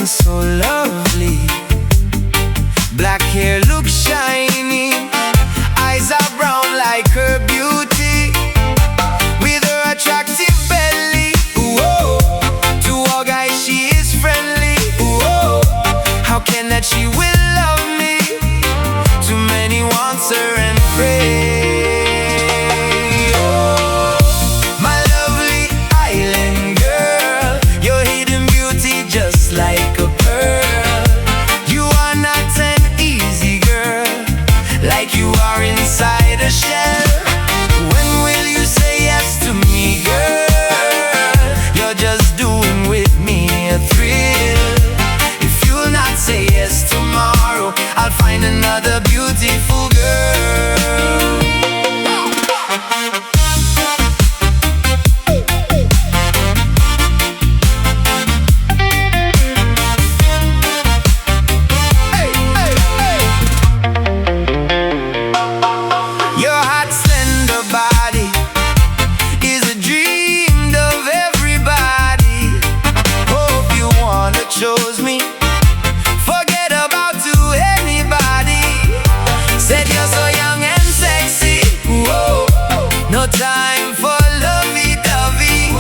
so lovely. Black hair looks shiny, eyes are brown like her beauty, with her attractive belly. Whoa. To all guys she is friendly. Whoa. How can that she will love me? Too many wants her and pray. Like a pearl, you are not an easy girl, like you are inside a shell. When will you say yes to me, girl? You're just doing with me a thrill. If you'll not say yes tomorrow, I'll find another beautiful girl. Chose me, forget about to anybody. Said you're so young and sexy. Whoa. No time for lovey-dovey.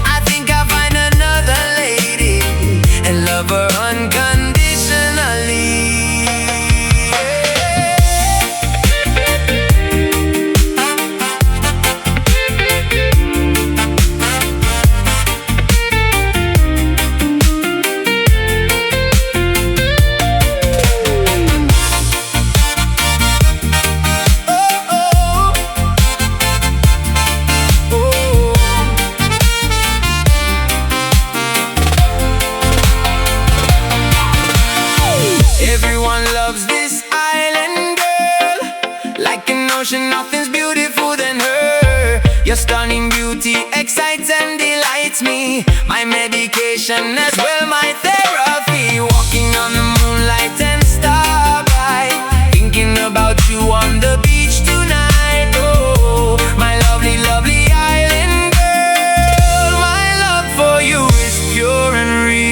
I think I'll find another lady and love her unconditionally. Everyone loves this island girl, like an ocean, nothing's beautiful than her. Your stunning beauty excites and delights me, my medication as well, my therapy. Walking on the moonlight and starlight, thinking about you on the beach tonight. Oh, my lovely, lovely island girl, my love for you is pure and real.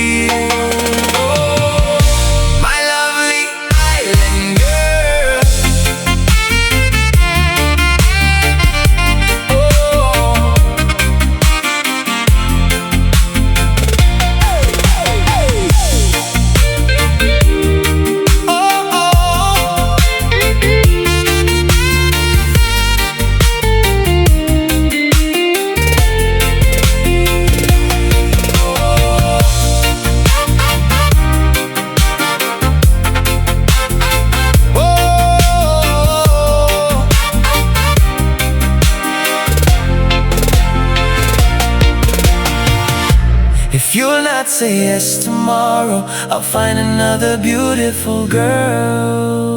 If you'll not say yes tomorrow, I'll find another beautiful girl.